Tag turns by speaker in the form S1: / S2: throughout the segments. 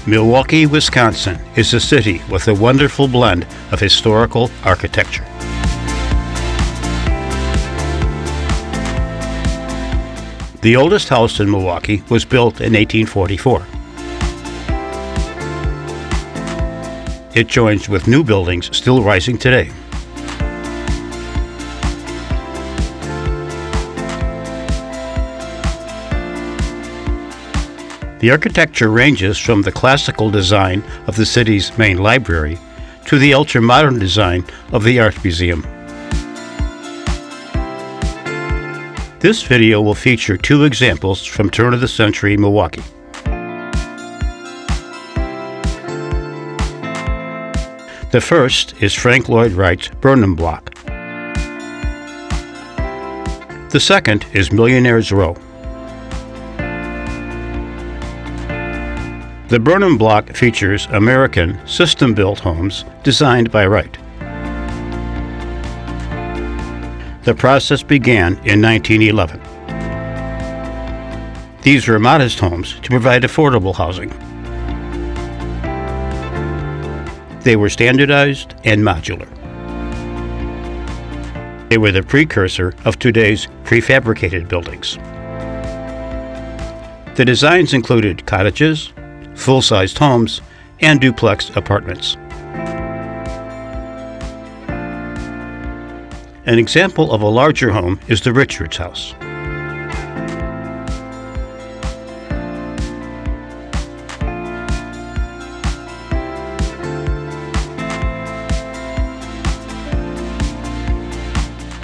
S1: Milwaukee, Wisconsin is a city with a wonderful blend of historical architecture. The oldest house in Milwaukee was built in 1844. It joins with new buildings still rising today. The architecture ranges from the classical design of the city's main library to the ultra-modern design of the Art Museum. This video will feature two examples from turn-of-the-century Milwaukee. The first is Frank Lloyd Wright's Burnham block. The second is Millionaire's Row. The Burnham block features American system-built homes designed by Wright. The process began in 1911. These were modest homes to provide affordable housing. They were standardized and modular. They were the precursor of today's prefabricated buildings. The designs included cottages, full-sized homes, and duplex apartments. An example of a larger home is the Richards House.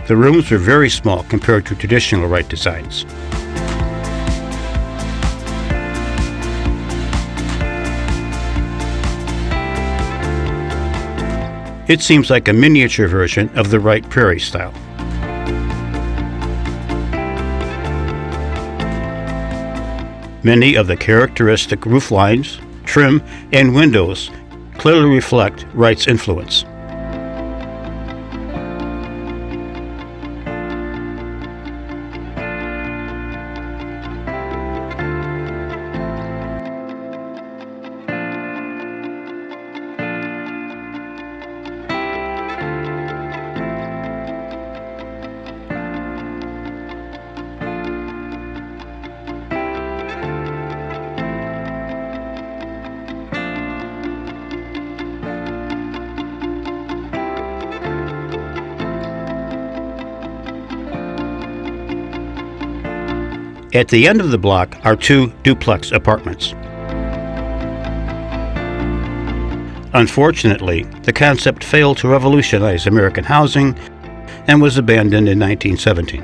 S1: The rooms were very small compared to traditional Wright designs. It seems like a miniature version of the Wright Prairie style. Many of the characteristic roof lines, trim, and windows clearly reflect Wright's influence. At the end of the block are two duplex apartments. Unfortunately, the concept failed to revolutionize American housing and was abandoned in 1917.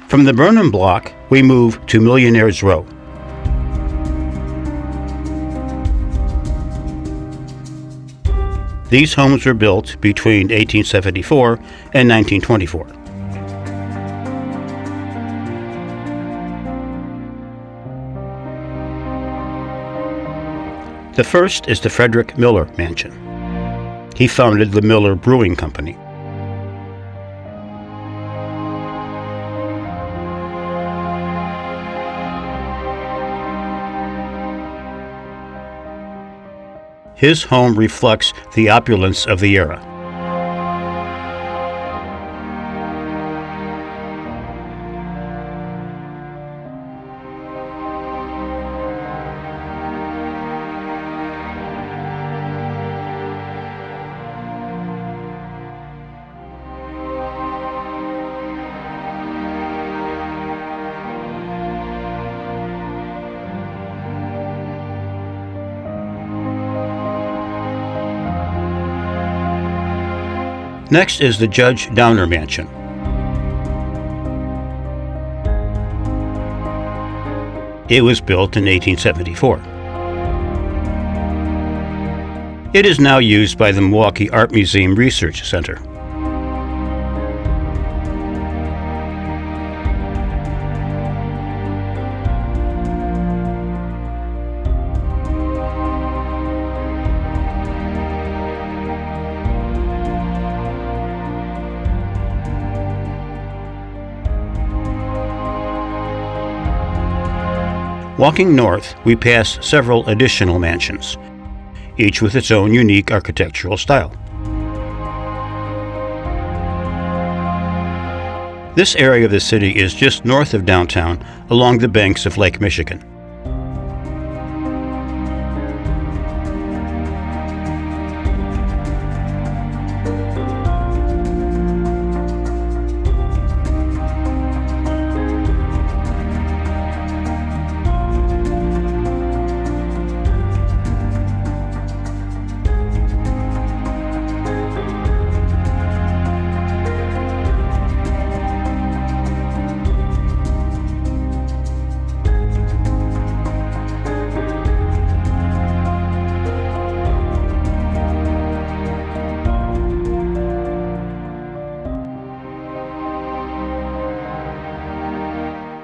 S1: From the Burnham block, we move to Millionaire's Row. These homes were built between 1874 and 1924. The first is the Frederick Miller Mansion. He founded the Miller Brewing Company. His home reflects the opulence of the era. Next is the Judge Downer Mansion. It was built in 1874. It is now used by the Milwaukee Art Museum Research Center. Walking north, we pass several additional mansions, each with its own unique architectural style. This area of the city is just north of downtown, along the banks of Lake Michigan.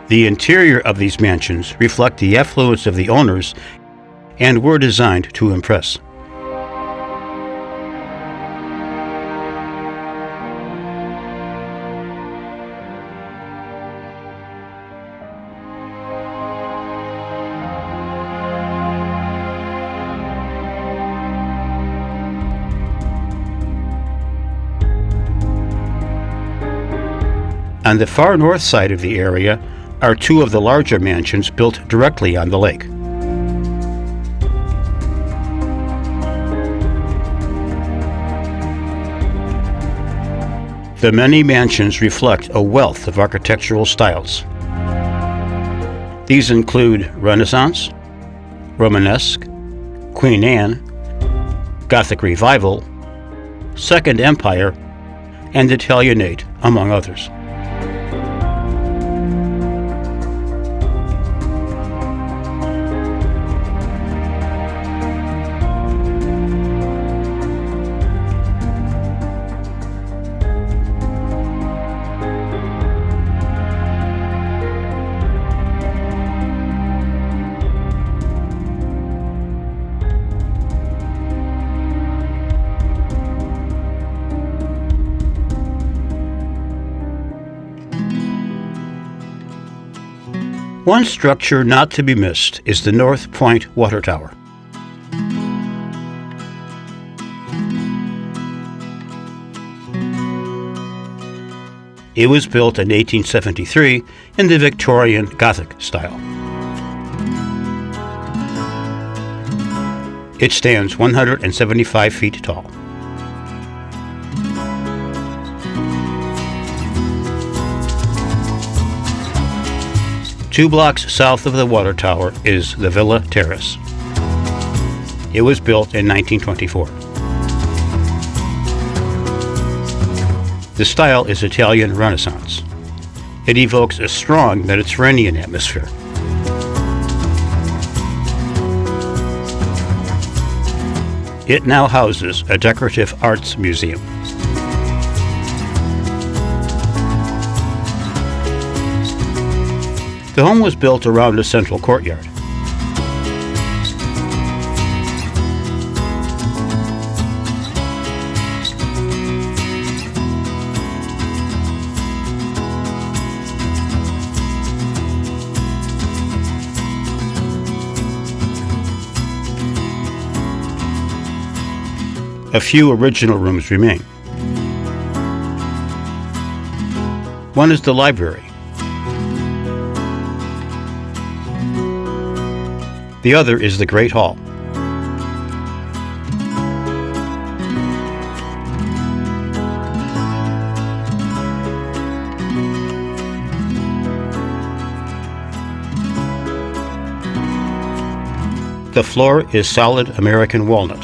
S1: The interior of these mansions reflect the affluence of the owners and were designed to impress. On the far north side of the area are two of the larger mansions built directly on the lake. The many mansions reflect a wealth of architectural styles. These include Renaissance, Romanesque, Queen Anne, Gothic Revival, Second Empire, and Italianate, among others. One structure not to be missed is the North Point Water Tower. It was built in 1873 in the Victorian Gothic style. It stands 175 feet tall. Two blocks south of the water tower is the Villa Terrace. It was built in 1924. The style is Italian Renaissance. It evokes a strong Mediterranean atmosphere. It now houses a decorative arts museum. The home was built around a central courtyard. A few original rooms remain. One is the library. The other is the Great Hall. The floor is solid American walnut.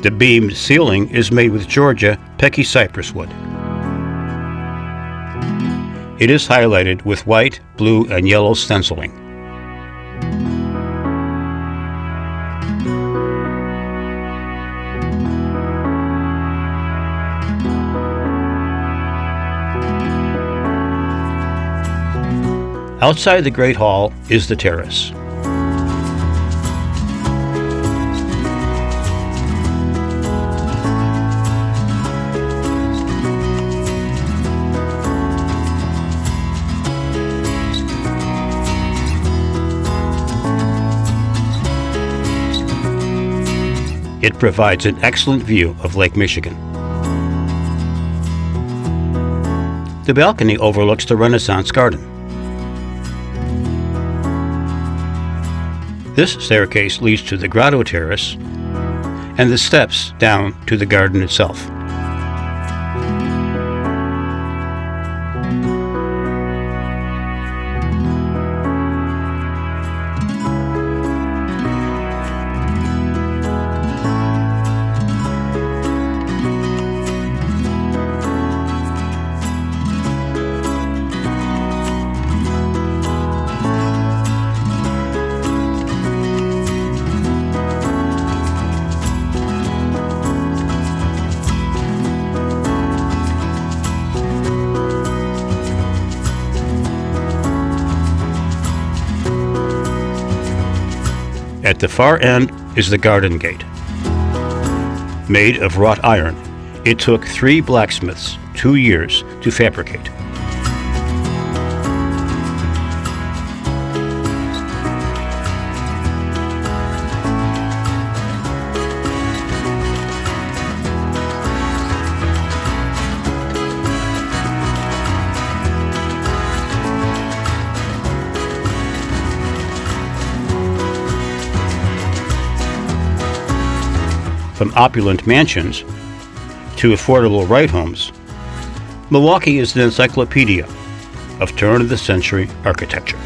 S1: The beamed ceiling is made with Georgia Pecky cypress wood. It is highlighted with white, blue, and yellow stenciling. Outside the Great Hall is the terrace. It provides an excellent view of Lake Michigan. The balcony overlooks the Renaissance garden. This staircase leads to the grotto terrace and the steps down to the garden itself. At the far end is the garden gate. Made of wrought iron, it took 3 blacksmiths 2 years to fabricate. From opulent mansions to affordable Wright homes, Milwaukee is an encyclopedia of turn-of-the-century architecture.